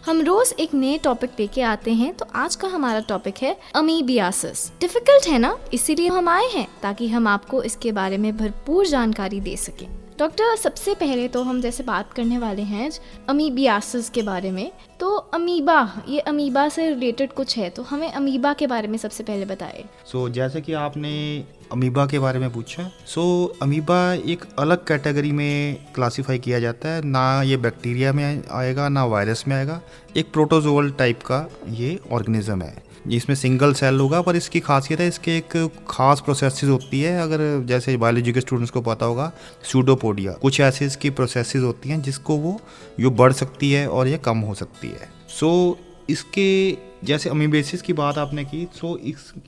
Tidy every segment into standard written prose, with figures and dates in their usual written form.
हम रोज एक नए टॉपिक लेके आते हैं, तो आज का हमारा टॉपिक है अमीबियासिस। डिफिकल्ट है ना, इसीलिए हम आए हैं ताकि हम आपको इसके बारे में भरपूर जानकारी दे सकें। डॉक्टर, सबसे पहले तो हम जैसे बात करने वाले हैं अमीबियासिस के बारे में। तो अमीबा, ये अमीबा से रिलेटेड कुछ है, तो हमें अमीबा के बारे में सबसे पहले बताएं। जैसे कि आपने अमीबा के बारे में पूछा, अमीबा एक अलग कैटेगरी में क्लासिफाई किया जाता है। ना ये बैक्टीरिया में आएगा ना वायरस में आएगा। एक प्रोटोजोअल टाइप का ये ऑर्गेनिज्म है जिसमें सिंगल सेल होगा, पर इसकी खासियत है इसके एक खास प्रोसेसेस होती है। अगर जैसे बायोलॉजी के स्टूडेंट्स को पता होगा, सूडोपोडिया, कुछ ऐसे इसकी प्रोसेसेस होती हैं जिसको वो बढ़ सकती है और ये कम हो सकती है। इसके जैसे अमीबेसिस की बात आपने की,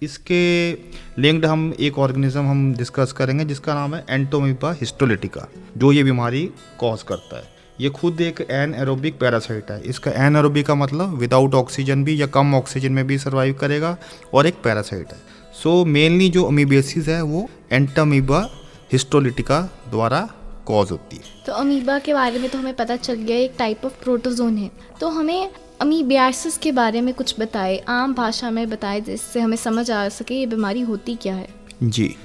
इसके लिंक्ड हम एक ऑर्गेनिज्म हम डिस्कस करेंगे जिसका नाम है एंटोमीबा हिस्टोलिटिका, जो ये बीमारी कॉज करता है। ये खुद एक एनएरोबिक पैरासाइट है। इसका एनएरोबिक का मतलब विदाउट ऑक्सीजन भी या कम ऑक्सीजन में भी सर्वाइव करेगा, और एक पैरासाइट है। मेनली जो अमीबेसिस है वो एंटोमीबा हिस्टोलिटिका द्वारा कॉज होती है। तो अमीबा के बारे में तो हमें पता चल गया, एक टाइप ऑफ प्रोटोजोन है। तो हमें अमीबियासिस के बारे में कुछ बताएं, आम भाषा में बताएं, जिससे हमें समझ आ सके ये बीमारी होती क्या है। जी,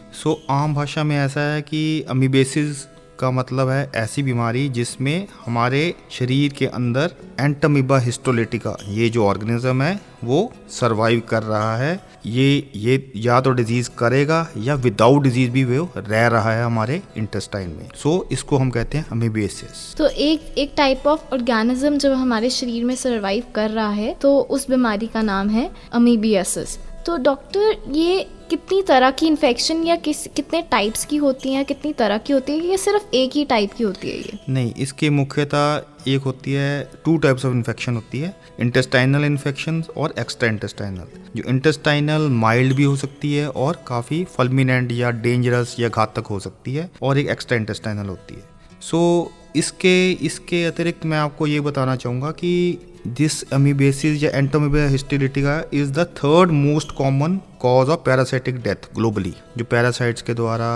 आम भाषा में ऐसा है कि अमीबेसिस का मतलब है ऐसी बीमारी जिसमें हमारे शरीर के अंदर एंटोमीबा हिस्टोलिटिका, ये जो ऑर्गेनिज्म है वो सरवाइव कर रहा है। ये या तो डिजीज करेगा या विदाउट डिजीज भी वो रह रहा है हमारे इंटेस्टाइन में। इसको हम कहते हैं अमीबेसिस। तो एक टाइप ऑफ ऑर्गेनिज्म जब हमारे शरीर में सरवाइव कर रहा है, तो उस बीमारी का नाम है अमीबियासिस। तो डॉक्टर, ये कितनी तरह की इन्फेक्शन या कितने टाइप्स की होती हैं, कितनी तरह की होती है, या सिर्फ एक ही टाइप की होती है ये? नहीं, इसके मुख्यतः एक होती है, 2 टाइप्स ऑफ इन्फेक्शन होती है, इंटेस्टाइनल इन्फेक्शन और एक्स्ट्रा इंटेस्टाइनल। जो इंटेस्टाइनल माइल्ड भी हो सकती है और काफ़ी फल्मिनेंट या डेंजरस या घातक हो सकती है, और एक एक्स्ट्रा इंटेस्टाइनल होती है। इसके अतिरिक्त मैं आपको ये बताना चाहूँगा कि दिस अमीबेसिस या Entamoeba histolytica is the third most common cause of parasitic death globally. जो पैरासाइट्स के द्वारा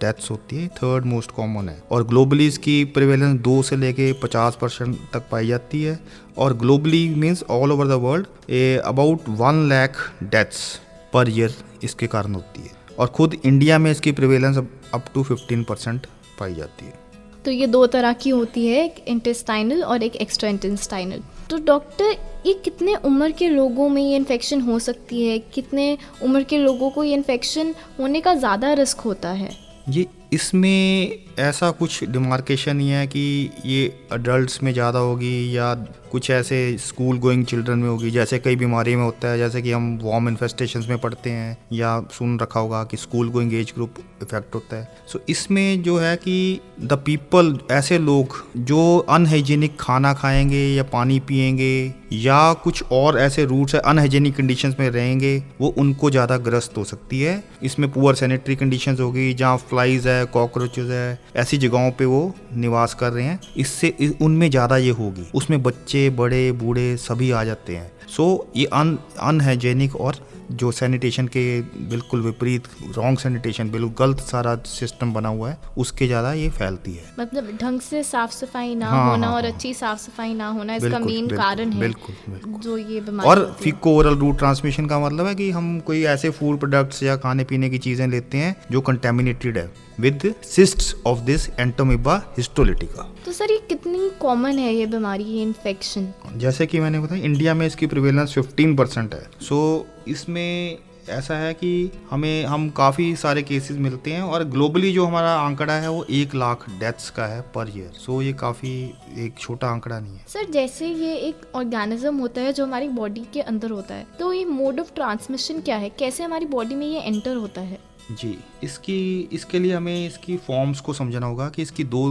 डेथ्स होती है, थर्ड मोस्ट कॉमन है, और ग्लोबली इसकी प्रिवेलेंस 2 से लेके 50% तक पाई जाती है। और globally means all over the world about 1 lakh deaths per year इसके कारण होती है, और खुद इंडिया में इसकी प्रिवेलेंस अप टू 15% पाई जाती है। तो ये 2 तरह की होती है, एक इंटेस्टाइनल और एक एक्स्ट्रा इंटेस्टाइनल। तो डॉक्टर, ये कितने उम्र के लोगों में ये इन्फेक्शन हो सकती है? कितने उम्र के लोगों को ये इन्फेक्शन होने का ज़्यादा रिस्क होता है? इसमें ऐसा कुछ डिमार्केशन नहीं है कि ये अडल्ट्स में ज़्यादा होगी या कुछ ऐसे स्कूल गोइंग चिल्ड्रन में होगी, जैसे कई बीमारी में होता है, जैसे कि हम वॉर्म इन्फेस्टेशंस में पढ़ते हैं या सुन रखा होगा कि school going age group effect होता है। इसमें जो है कि द पीपल, ऐसे लोग जो अनहाइजीनिक खाना खाएंगे या पानी पिएंगे या कुछ और ऐसे रूट्स है अनहाइजीनिक कंडीशंस में रहेंगे, वो उनको ज़्यादा ग्रस्त हो सकती है। इसमें पुअर सैनिटरी कंडीशंस होगी, जहाँ फ्लाइज है, कॉकरोचेस है, ऐसी जगहों पे वो निवास कर रहे हैं, इससे उनमें ज़्यादा ये होगी। उसमें बच्चे, बड़े, बूढ़े सभी आ जाते हैं। ये अनहाइजेनिक और जो सैनिटेशन के बिल्कुल विपरीत, रॉन्ग सैनिटेशन, बिल्कुल गलत सारा सिस्टम बना हुआ है, उसके ज़्यादा ये फैलती है। मतलब ढंग से साफ सफाई ना होना और अच्छी साफ सफाई ना होना इसका मेन कारण है। बिल्कुल। जो ये बीमारी और फीको ओरल रूट ट्रांसमिशन का मतलब है कि हम कोई ऐसे फूड प्रोडक्ट्स या खाने पीने की चीज़ें लेते हैं जो कंटेमिनेटेड है with cysts of this Entamoeba histolytica. तो सर, ये कितनी कॉमन है ये बीमारी, ये इन्फेक्शन? जैसे कि मैंने बताया, इंडिया में इसकी प्रिवेलेंस 15% है। इसमें ऐसा है कि हम काफ़ी सारे केसेस मिलते हैं, और ग्लोबली जो हमारा आंकड़ा है वो 1 लाख डेथ्स का है पर ईयर। ये काफ़ी एक छोटा आंकड़ा नहीं है। सर, जैसे ये एक ऑर्गेनिज्म होता है जो हमारी बॉडी के अंदर होता है, तो ये मोड ऑफ ट्रांसमिशन क्या है, कैसे हमारी बॉडी में ये एंटर होता है? जी, इसके लिए हमें इसकी फॉर्म्स को समझना होगा कि इसकी दो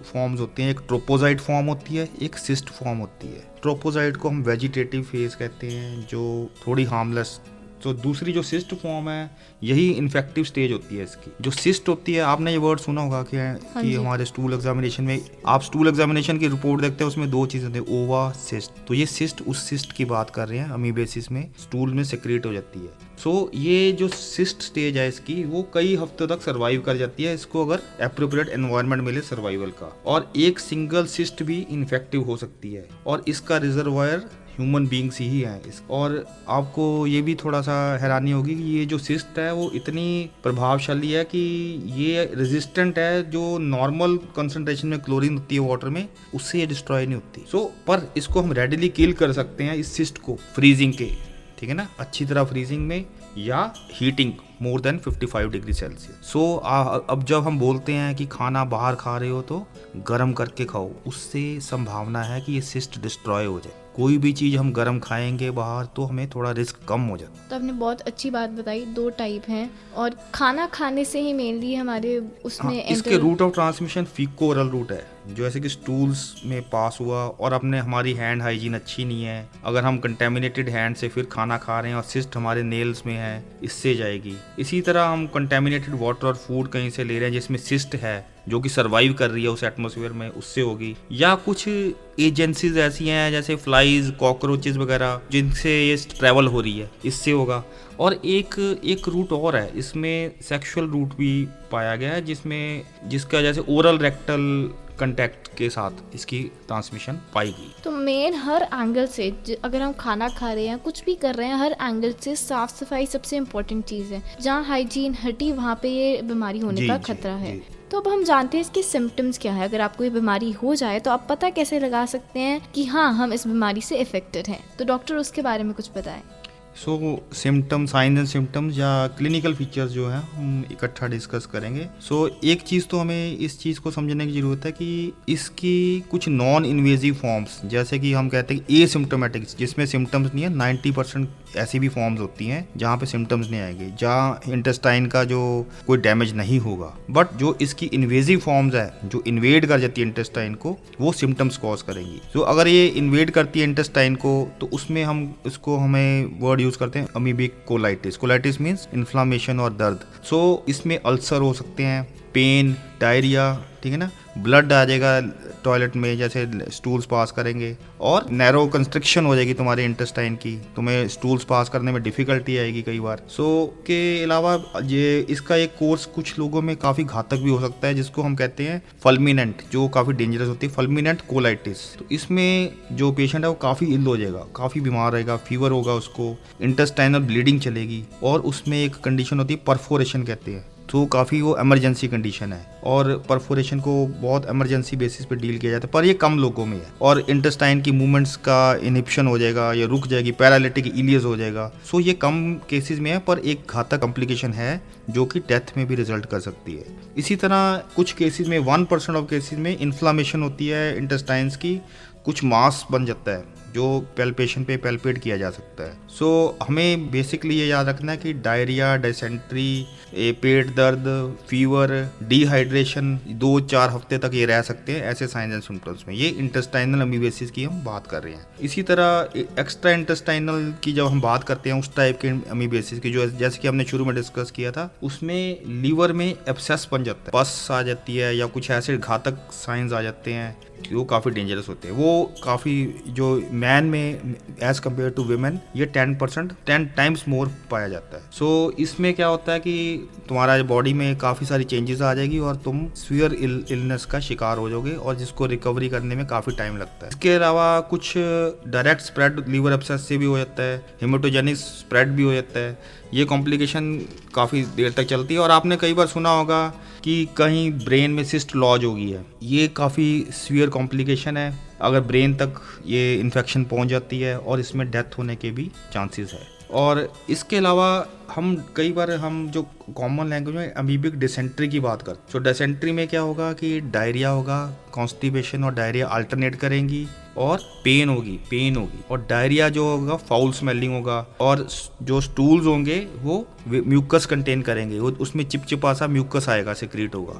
फॉर्म्स होती हैं। एक ट्रोपोजाइट फॉर्म होती है, एक सिस्ट फॉर्म होती है। ट्रोपोजाइट को हम वेजिटेटिव फेज कहते हैं, जो थोड़ी हार्मलेस तो दूसरी जो सिस्ट फॉर्म है यही इन्फेक्टिव स्टेज होती है इसकी। जो सिस्ट होती है, आपने ये वर्ड सुना होगा कि हमारे स्टूल एग्जामिनेशन में, आप स्टूल एग्जामिनेशन की रिपोर्ट देखते हैं उसमें 2 चीज़ें होती है, ओवा, सिस्ट। तो ये सिस्ट उस सिस्ट की बात कर रहे हैं, अमीबेसिस में स्टूल में सेक्रेट हो जाती है। सो ये जो सिस्ट स्टेज है इसकी, वो कई हफ्तों तक सर्वाइव कर जाती है इसको अगर एप्रोप्रिएट एनवायरनमेंट मिले सर्वाइवल का। और एक सिंगल सिस्ट भी इन्फेक्टिव हो सकती है और इसका रिजर्वायर ह्यूमन बींग्स ही हैं। और आपको ये भी थोड़ा सा हैरानी होगी कि ये जो सिस्ट है वो इतनी प्रभावशाली है कि ये रेजिस्टेंट है, जो नॉर्मल कंसंट्रेशन में क्लोरीन होती है वाटर में उससे ये डिस्ट्रॉय नहीं होती। पर इसको हम रेडिली किल कर सकते हैं इस सिस्ट को फ्रीजिंग के, ठीक है ना, अच्छी तरह फ्रीजिंग में या heating more than 55 degree Celsius. अब जब हम बोलते हैं कि खाना बाहर खा रहे हो तो गर्म करके खाओ, उससे संभावना है कि ये सिस्ट डिस्ट्रॉय हो जाए। कोई भी चीज़ हम गर्म खाएंगे बाहर तो हमें थोड़ा रिस्क कम हो जाता। तो आपने बहुत अच्छी बात बताई, 2 टाइप हैं और खाना खाने से ही मेनली हमारे उसमें इसके route of transmission faeco oral route है, जो ऐसे कि स्टूल्स में पास हुआ और अपने हमारी हैंड हाइजीन अच्छी नहीं है, अगर हम कंटेमिनेटेड हैंड से फिर खाना खा रहे हैं और सिस्ट हमारे नेल्स में है, इससे जाएगी। इसी तरह हम कंटेमिनेटेड वाटर और फूड कहीं से ले रहे हैं जिसमें सिस्ट है जो कि सरवाइव कर रही है उस एटमॉस्फेयर में, उससे होगी। या कुछ एजेंसीज ऐसी हैं जैसे फ्लाइज, कॉकरोचेस वगैरह जिनसे ये ट्रैवल हो रही है, इससे होगा। और एक रूट और है इसमें, सेक्सुअल रूट भी पाया गया है जिसका जैसे ओरल रेक्टल कंटेक्ट के साथ इसकी ट्रांसमिशन पाई गई। तो मेन हर एंगल से अगर हम खाना खा रहे हैं, कुछ भी कर रहे हैं, हर एंगल से साफ सफाई सबसे इम्पोर्टेंट चीज़ है। जहाँ हाइजीन हटी वहाँ पे ये बीमारी होने का खतरा है। तो अब हम जानते हैं इसके सिम्टम्स क्या है। अगर आपको ये बीमारी हो जाए तो आप पता कैसे लगा सकते हैं कि हाँ हम इस बीमारी से इफेक्टेड हैं। तो डॉक्टर उसके बारे में कुछ बताएं। सिम्टम, साइंस एंड सिम्टम्स या क्लिनिकल फीचर्स जो है हम इकट्ठा डिस्कस करेंगे। एक चीज़ तो हमें इस चीज़ को समझने की ज़रूरत है कि इसकी कुछ नॉन इन्वेजिव फॉर्म्स, जैसे कि हम कहते हैं एसिम्टोमेटिक, जिसमें सिम्टम्स नहीं है, 90% ऐसी भी फॉर्म्स होती हैं जहाँ पे सिम्टम्स नहीं आएंगे, जहाँ इंटेस्टाइन का जो कोई डैमेज नहीं होगा। बट जो इसकी इन्वेजिव फॉर्म्स है जो इन्वेड कर जाती है इंटेस्टाइन को, वो सिम्टम्स कॉज करेंगी। अगर ये इन्वेड करती है इंटेस्टाइन को तो उसमें हमें वर्ड यूज करते हैं amoebic colitis. Colitis means inflammation और दर्द। इसमें अल्सर हो सकते हैं, पेन, डायरिया, ठीक है ना, ब्लड आ जाएगा टॉयलेट में जैसे स्टूल्स पास करेंगे, और नैरो कंस्ट्रिक्शन हो जाएगी तुम्हारे इंटेस्टाइन की, तुम्हें स्टूल्स पास करने में डिफिकल्टी आएगी कई बार। के अलावा ये इसका एक कोर्स कुछ लोगों में काफ़ी घातक भी हो सकता है, जिसको हम कहते हैं फल्मिनेंट, जो काफ़ी डेंजरस होती है, फल्मिनेंट कोलाइटिस। तो इसमें जो पेशेंट है वो काफ़ी इल हो जाएगा, काफ़ी बीमार रहेगा, फीवर होगा उसको, इंटेस्टाइनल ब्लीडिंग चलेगी, और उसमें एक कंडीशन होती है परफोरेशन कहते हैं। तो काफ़ी वो इमरजेंसी कंडीशन है, और परफोरेशन को बहुत इमरजेंसी बेसिस पे डील किया जाता है, पर ये कम लोगों में है। और इंटेस्टाइन की मूवमेंट्स का इनहिबिशन हो जाएगा या रुक जाएगी, पैरालिटिक इलियस हो जाएगा। ये कम केसेस में है, पर एक घातक कॉम्प्लिकेशन है जो कि डेथ में भी रिजल्ट कर सकती है। इसी तरह कुछ केसेस में 1% ऑफ केसेस में इन्फ्लामेशन होती है इंटेस्टाइन्स की, कुछ मास बन जाता है जो पैल्पेशन पे पैल्पेट किया जा सकता है। हमें बेसिकली ये याद रखना है कि डायरिया, डायसेंट्री, पेट दर्द, फीवर, डिहाइड्रेशन 2-4 हफ्ते तक ये रह सकते हैं ऐसे साइंस एंड सिम्टम्स में। ये इंटेस्टाइनल अमीबेसिस की हम बात कर रहे हैं। इसी तरह एक्स्ट्रा इंटेस्टाइनल की जब हम बात करते हैं उस टाइप के अमीबेसिस की, जो जैसे कि हमने शुरू में डिस्कस किया था, उसमें लीवर में एब्सेस बन जाता है, पस आ जाती है, या कुछ ऐसे घातक साइंस आ जाते हैं वो काफ़ी डेंजरस होते हैं। वो काफ़ी जो मैन में एज कम्पेयर टू वीमेन ये 10 टाइम्स मोर पाया जाता है। इसमें क्या होता है कि तुम्हारा बॉडी में काफ़ी सारी चेंजेस आ जाएगी और तुम सीवियर इलनेस का शिकार हो जाओगे, और जिसको रिकवरी करने में काफ़ी टाइम लगता है। इसके अलावा कुछ डायरेक्ट स्प्रेड लीवर एब्सेस से भी हो जाता है, हेमेटोजेनिक स्प्रेड भी हो जाता है। ये कॉम्प्लिकेशन काफ़ी देर तक चलती है, और आपने कई बार सुना होगा कि कहीं ब्रेन में सिस्ट लॉज हो गई है। ये काफ़ी सीवियर कॉम्प्लिकेशन है, अगर ब्रेन तक ये इन्फेक्शन पहुंच जाती है, और इसमें डेथ होने के भी चांसेस है। और इसके अलावा हम कई बार जो कॉमन लैंग्वेज में अमीबिक डिसेंट्री की बात करते हैं। तो डिसेंट्री में क्या होगा कि डायरिया होगा, कॉन्स्टिपेशन और डायरिया अल्टरनेट करेंगी, और पेन होगी, और डायरिया जो होगा फाउल स्मेलिंग होगा, और जो स्टूल्स होंगे वो म्यूकस कंटेन करेंगे, वो उसमें चिपचिपा सा म्यूकस आएगा, सिक्रीट होगा।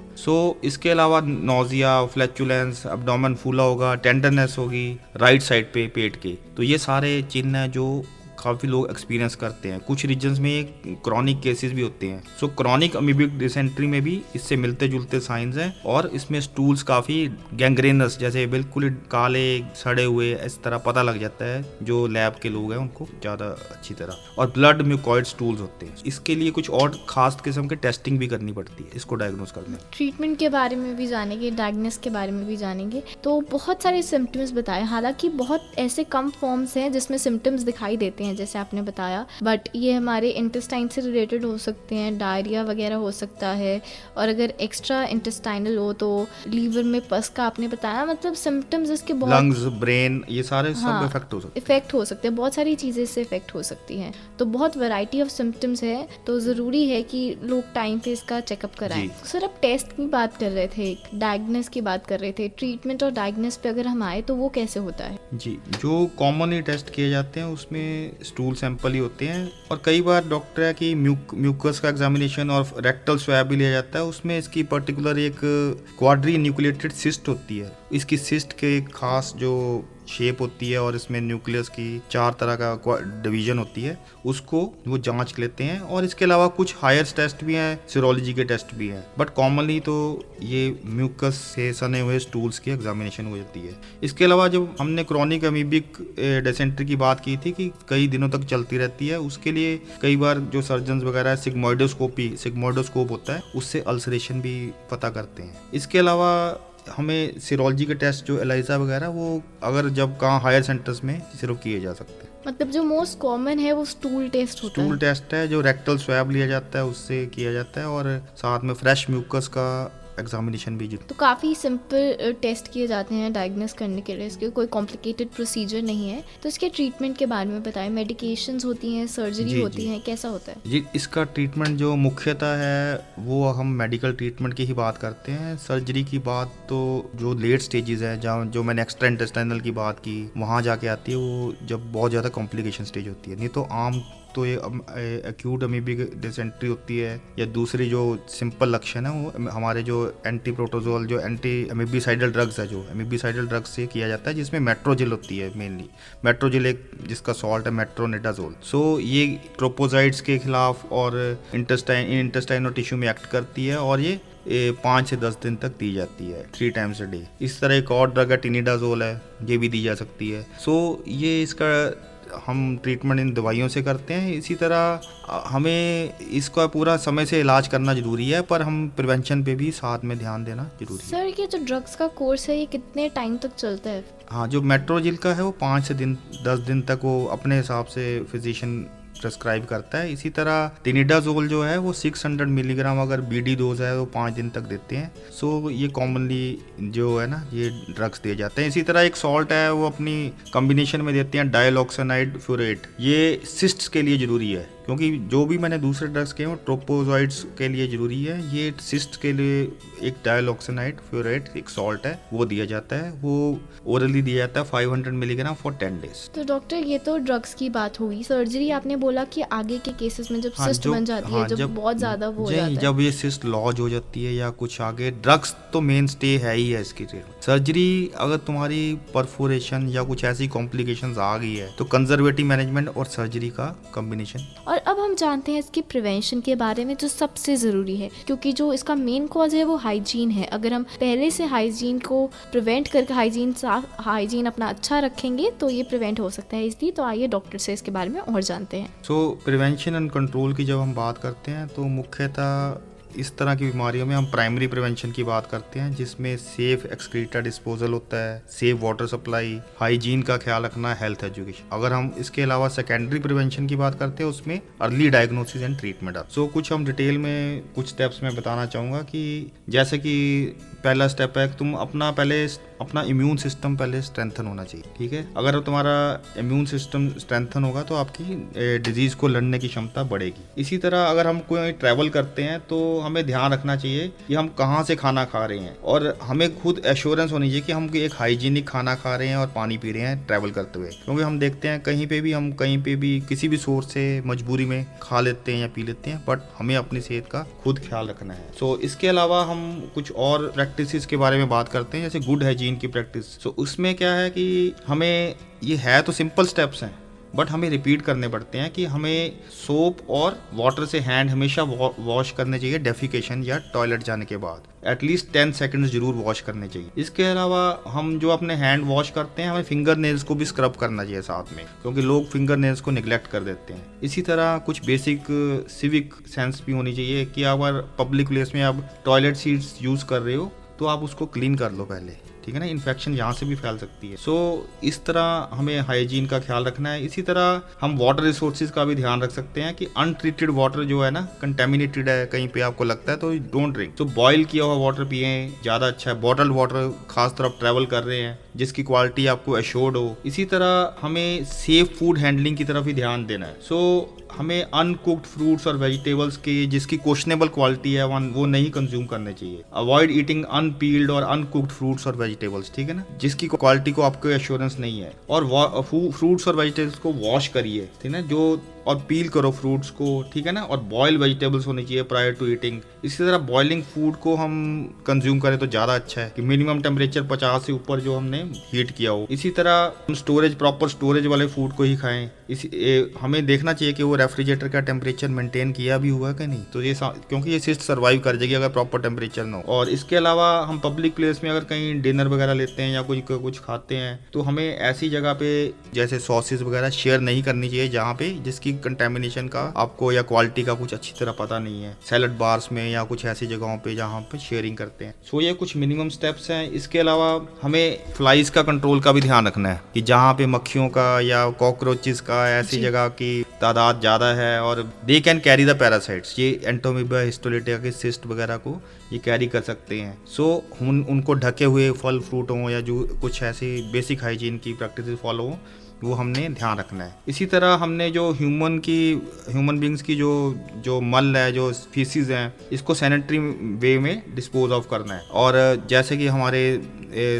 इसके अलावा नोजिया, फ्लैचुलेंस, एब्डोमेन फूला होगा, टेंडरनेस होगी राइट साइड पे पेट के। तो ये सारे चिन्ह हैं जो काफ़ी लोग एक्सपीरियंस करते हैं। कुछ रीजन्स में क्रॉनिक केसेस भी होते हैं। सो क्रॉनिक अमीबिक डिसेंट्री में भी इससे मिलते जुलते साइंस हैं और इसमें स्टूल्स काफ़ी गैंग्रेनस, जैसे बिल्कुल काले सड़े हुए इस तरह पता लग जाता है जो लैब के लोग हैं उनको ज़्यादा अच्छी तरह। और ब्लड म्यूकॉइड स्टूल्स होते हैं। इसके लिए कुछ और खास किस्म के टेस्टिंग भी करनी पड़ती है इसको डायग्नोस करने। ट्रीटमेंट के बारे में भी जानेंगे, डायग्नोस के बारे में भी जानेंगे। तो बहुत सारे सिम्टम्स बताए, हालांकि बहुत ऐसे कम फॉर्म्स हैं जिसमें सिम्टम्स दिखाई देते हैं जैसे आपने बताया, बट ये हमारे इंटेस्टाइन से रिलेटेड हो सकते हैं, डायरिया वगैरह हो सकता है, और अगर एक्स्ट्रा इंटेस्टाइनल हो तो लीवर में पस का आपने बताया। मतलब सिम्टम्स इसके बहुत, लंग्स, ब्रेन, ये सारे सब इफेक्ट हो सकते हैं। इफेक्ट हो सकते हैं, बहुत सारी चीज़ें इससे इफेक्ट हो सकती हैं। तो बहुत वैरायटी ऑफ सिम्टम्स है, तो ज़रूरी है कि लोग टाइम पे इसका चेकअप कराएं। सर अब टेस्ट की बात कर रहे थे, डायग्नोस की बात कर रहे थे, ट्रीटमेंट और डायग्नोस पे अगर हम आए तो वो कैसे होता है? जी, जो कॉमनली टेस्ट किए जाते हैं उसमें स्टूल सैंपल ही होते हैं, और कई बार डॉक्टर है कि म्यूकस का एग्जामिनेशन और रेक्टल स्वैब भी लिया जाता है। उसमें इसकी पर्टिकुलर एक क्वाड्री न्यूक्लिएटेड सिस्ट होती है। इसकी सिस्ट के खास जो शेप होती है और इसमें न्यूक्लियस की 4 तरह का डिवीजन होती है, उसको वो जांच लेते हैं। और इसके अलावा कुछ हायर टेस्ट भी हैं, सीरोलॉजी के टेस्ट भी हैं, बट कॉमनली तो ये म्यूकस से सने हुए स्टूल्स की एग्जामिनेशन हो जाती है। इसके अलावा जब हमने क्रॉनिक अमीबिक डिसेंट्री की बात की थी कि कई दिनों तक चलती रहती है, उसके लिए कई बार जो सर्जन्स वगैरह सिग्मोइडोस्कोप होता है, उससे अल्सरेशन भी पता करते हैं। इसके अलावा हमें सीरोलॉजी के टेस्ट जो एलाइजा वगैरह, वो अगर जब कहाँ हायर सेंटर्स में सिर्फ किए जा सकते हैं। मतलब जो मोस्ट कॉमन है वो स्टूल टेस्ट होता है। स्टूल टेस्ट है जो रेक्टल स्वैब लिया जाता है, उससे किया जाता है, और साथ में फ्रेश म्यूकस का एग्जामिनेशन भी। तो काफ़ी सिंपल टेस्ट किए जाते हैं डायग्नोस करने के लिए, इसके कोई कॉम्प्लिकेटेड प्रोसीजर नहीं है। तो इसके ट्रीटमेंट के बारे में बताएं, मेडिकेशंस होती हैं, सर्जरी होती है, कैसा होता है? जी, इसका ट्रीटमेंट जो मुख्यतः है वो हम मेडिकल ट्रीटमेंट की ही बात करते हैं। सर्जरी की बात तो जो लेट स्टेजेस है, जहाँ जो मैंने एक्स्ट्रा इंटेस्टाइनल की बात की, वहाँ जाके आती है, वो जब बहुत ज़्यादा कॉम्प्लिकेशन स्टेज होती है। नहीं तो आम तो ये एक्यूट अमीबिक डिसेंट्री होती है, या दूसरी जो सिंपल लक्षण है वो हमारे जो एंटी प्रोटोजोल, जो एंटी एमिबिसाइडल ड्रग्स है, जो एमिबिसाइडल ड्रग्स से किया जाता है, जिसमें मेट्रोजिल होती है मेनली। मेट्रोजिल एक जिसका सॉल्ट है मेट्रोनिडाजोल। सो ये ट्रोपोजाइट्स के खिलाफ और इंटेस्टाइनल टिश्यू में एक्ट करती है, और ये 5 से 10 दिन तक दी जाती है 3 टाइम्स अ डे। इस तरह एक और ड्रग है टिनिडाजोल है, ये भी दी जा सकती है। सो ये इसका हम ट्रीटमेंट इन दवाइयों से करते हैं। इसी तरह हमें इसका पूरा समय से इलाज करना जरूरी है, पर हम प्रिवेंशन पे भी साथ में ध्यान देना जरूरी है। सर ये जो ड्रग्स का कोर्स है ये कितने टाइम तक चलता है? हाँ, जो मेट्रोजिल का है वो 5 से 10 दिन तक वो अपने हिसाब से फिजिशियन प्रेस्क्राइब करता है। इसी तरह टिनिडाजोल जो है वो 600 मिलीग्राम अगर बीडी डोज है वो 5 दिन तक देते हैं। सो ये कॉमनली जो है ना ये ड्रग्स दिए जाते हैं। इसी तरह एक सॉल्ट है वो अपनी कॉम्बिनेशन में देते हैं, डाइलॉक्सानाइड फ्यूरेट। ये सिस्ट्स के लिए जरूरी है, क्योंकि जो भी मैंने दूसरे ड्रग्स के वो ट्रोपोजॉइड्स के लिए जरूरी है, ये सिस्ट के लिए एक डाइलॉक्सानाइड फ्यूरेट एक सॉल्ट है वो दिया जाता है। वो ओरली दिया जाता है 500 मिलीग्राम फॉर 10 डेज। तो डॉक्टर ये तो ड्रग्स की बात हुई। सर्जरी आपने बोला कि आगे के केसेस में जब सिस्ट बन जाती है, जब बहुत ज्यादा वो हो जाता है, जब ये सिस्ट लॉज हो जाती है या कुछ आगे, ड्रग्स तो मेन स्टे है ही है इसकी ट्रीटमेंट। सर्जरी अगर तुम्हारी परफोरेशन या कुछ ऐसी कॉम्प्लिकेशंस आ गई है तो कंजर्वेटिव मैनेजमेंट और सर्जरी का कॉम्बिनेशन। और अब हम जानते हैं इसकी प्रिवेंशन के बारे में, जो सबसे ज़रूरी है, क्योंकि जो इसका मेन कॉज है वो हाइजीन है। अगर हम पहले से हाइजीन को प्रिवेंट करके हाइजीन अपना अच्छा रखेंगे तो ये प्रिवेंट हो सकता है। इसलिए तो आइए डॉक्टर से इसके बारे में और जानते हैं। सो प्रिवेंशन एंड कंट्रोल की जब हम बात करते हैं तो मुख्यतः इस तरह की बीमारियों में हम प्राइमरी प्रिवेंशन की बात करते हैं, जिसमें सेफ एक्सक्रीटा डिस्पोजल होता है, सेफ वाटर सप्लाई, हाइजीन का ख्याल रखना, हेल्थ एजुकेशन। अगर हम इसके अलावा सेकेंडरी प्रिवेंशन की बात करते हैं उसमें अर्ली डायग्नोसिस एंड ट्रीटमेंट। सो कुछ हम डिटेल में कुछ स्टेप्स में बताना चाहूँगा कि जैसे कि पहला स्टेप है तुम अपना इम्यून सिस्टम पहले स्ट्रेंथन होना चाहिए। ठीक है, अगर तुम्हारा इम्यून सिस्टम स्ट्रेंथन होगा तो आपकी डिजीज को लड़ने की क्षमता बढ़ेगी। इसी तरह अगर हम कोई ट्रैवल करते हैं तो हमें ध्यान रखना चाहिए कि हम कहाँ से खाना खा रहे हैं, और हमें खुद एश्योरेंस होनी चाहिए कि हम एक हाइजीनिक खाना खा रहे हैं और पानी पी रहे हैं ट्रैवल करते हुए। क्योंकि हम देखते हैं कहीं पे भी किसी भी सोर्स से मजबूरी में खा लेते हैं या पी लेते हैं, बट हमें अपनी सेहत का खुद ख्याल रखना है। सो इसके अलावा हम कुछ और प्रैक्टिसेस के बारे में बात करते हैं, जैसे गुड हाइजीन की प्रैक्टिस। सो उसमें क्या है कि हमें ये है तो सिंपल स्टेप्स हैं, बट हमें रिपीट करने पड़ते हैं कि हमें सोप और वाटर से हैंड हमेशा वॉश करने चाहिए डेफिकेशन या टॉयलेट जाने के बाद। एटलीस्ट 10 सेकंड्स जरूर वॉश करने चाहिए। इसके अलावा हम जो अपने हैंड वॉश करते हैं हमें फिंगर नेल्स को भी स्क्रब करना चाहिए साथ में, क्योंकि लोग फिंगर नेल्स को निगलेक्ट कर देते हैं। इसी तरह कुछ बेसिक सिविक सेंस भी होनी चाहिए कि अगर पब्लिक प्लेस में आप टॉयलेट सीट्स यूज़ कर रहे हो तो आप उसको क्लीन कर लो पहले, ठीक है ना, इन्फेक्शन यहाँ से भी फैल सकती है। सो इस तरह हमें हाइजीन का ख्याल रखना है। इसी तरह हम वाटर रिसोर्सेज का भी ध्यान रख सकते हैं कि अनट्रीटेड वाटर जो है ना, कंटेमिनेटेड है कहीं पे आपको लगता है तो डोंट ड्रिंक। तो बॉयल किया हुआ वाटर पिए, ज़्यादा अच्छा है। बॉटल्ड वाटर खास तरफ ट्रैवल कर रहे हैं जिसकी क्वालिटी आपको एश्योर्ड हो। इसी तरह हमें सेफ फूड हैंडलिंग की तरफ ही ध्यान देना है। सो हमें अनकुक्ड फ्रूट्स और वेजिटेबल्स की जिसकी क्वेश्चनेबल क्वालिटी है वो नहीं कंज्यूम करने चाहिए। अवॉइड ईटिंग अनपील्ड और अनकुक्ड फ्रूट्स और वेजिटेबल्स, ठीक है ना, जिसकी क्वालिटी को आपको एश्योरेंस नहीं है। और फ्रूट्स और वेजिटेबल्स को वॉश करिए, ठीक है ना, जो और पील करो फ्रूट्स को, ठीक है ना, और बॉयल वेजिटेबल्स होनी चाहिए प्रायर टू ईटिंग। इसी तरह बॉइलिंग फूड को हम कंज्यूम करें तो ज़्यादा अच्छा है कि मिनिमम टेम्परेचर 50 से ऊपर जो हमने हीट किया हो। इसी तरह हम प्रॉपर स्टोरेज वाले फूड को ही खाएं। हमें देखना चाहिए कि वो रेफ्रिजरेटर का टेम्परेचर मेंटेन किया भी हुआ है कि नहीं, तो ये क्योंकि ये सिस्ट सर्वाइव कर जाएगी अगर प्रॉपर टेम्परेचर ना हो। और इसके अलावा हम पब्लिक प्लेस में अगर कहीं डिनर वगैरह लेते हैं या कुछ खाते हैं तो हमें ऐसी जगह पे जैसे सॉसेस वगैरह शेयर नहीं करनी चाहिए जहाँ पे जिसकी कंटेमिनेशन का आपको या क्वालिटी का कुछ अच्छी तरह पता नहीं है। सैलड बार्स में या कुछ ऐसी जगहों पे जहाँ पे शेयरिंग करते हैं। सो ये कुछ मिनिमम स्टेप्स हैं। इसके अलावा हमें फ्लाइज का कंट्रोल का भी ध्यान रखना है कि जहाँ पे मक्खियों का या कॉकरोचेस का ऐसी जगह की तादाद ज़्यादा है और they can carry the parasites, ये एंटोमीबा हिस्टोलिटिका के सिस्ट वगैरह को ये कैरी कर सकते हैं। सो उनको ढके हुए फल फ्रूट हों या जो कुछ ऐसी बेसिक हाइजीन की प्रैक्टिस फॉलो हों वो हमने ध्यान रखना है। इसी तरह हमने जो ह्यूमन बींग्स की जो मल है, जो फीसिस हैं, इसको सैनिटरी वे में डिस्पोज ऑफ करना है। और जैसे कि हमारे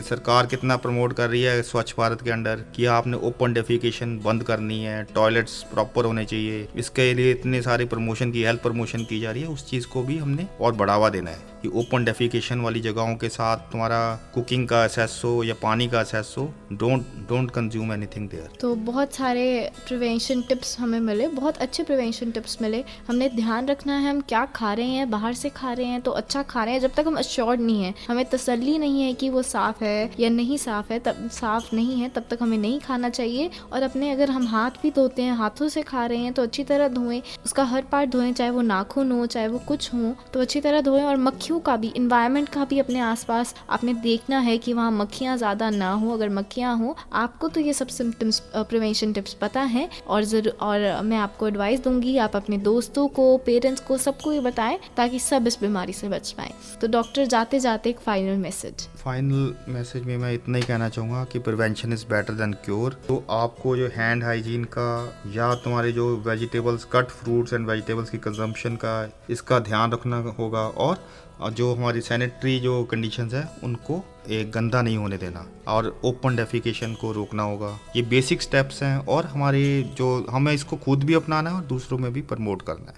सरकार कितना प्रमोट कर रही है स्वच्छ भारत के अंडर कि आपने ओपन डेफिकेशन बंद करनी है, टॉयलेट्स प्रॉपर होने चाहिए, इसके लिए इतने सारे प्रमोशन की हेल्थ प्रमोशन की जा रही है, उस चीज़ को भी हमने और बढ़ावा देना है कि ओपन डेफिकेशन वाली जगहों के साथ तुम्हारा कुकिंग का एक्सेस हो या पानी का एक्सेस हो, डोंट कंज्यूम एनीथिंग देयर। तो बहुत सारे प्रिवेंशन टिप्स हमें मिले, बहुत अच्छे प्रिवेंशन टिप्स मिले। हमने ध्यान रखना है हम क्या खा रहे हैं, बाहर से खा रहे हैं तो अच्छा खा रहे हैं, जब तक हम अश्योर्ड नहीं है, हमें तसल्ली नहीं है कि वो साफ़ है या नहीं साफ़ है, तब साफ़ नहीं है तब तक हमें नहीं खाना चाहिए। और अपने अगर हम हाथ भी धोते हैं, हाथों से खा रहे हैं तो अच्छी तरह धोएं, उसका हर पार्ट धोएं, चाहे वो नाखून हो चाहे वो कुछ हो तो अच्छी तरह धोएं। और मक्खियों का भी, इन्वायरमेंट का भी अपने आसपास आपने देखना है कि वहाँ मक्खियाँ ज़्यादा ना हो। अगर मक्खियाँ हो, आपको तो ये सब सिम्टम्स प्रिवेंशन टिप्स पता है और मैं आपको एडवाइस दूंगी आप अपने दोस्तों को, पेरेंट्स को, सबको ये बताएं ताकि सब इस बीमारी से बच पाएं। तो डॉक्टर जाते जाते एक फाइनल मैसेज में मैं इतना ही कहना चाहूँगा कि prevention is better than cure. तो आपको जो हैंड हाइजीन का या तुम्हारे जो vegetables, cut fruits and vegetables की कंजम्पशन का, इसका ध्यान रखना होगा। और जो हमारी सैनिटरी जो कंडीशंस है उनको एक गंदा नहीं होने देना और ओपन डेफिकेशन को रोकना होगा। ये बेसिक स्टेप्स हैं और हमें इसको खुद भी अपनाना है और दूसरों में भी प्रमोट करना है।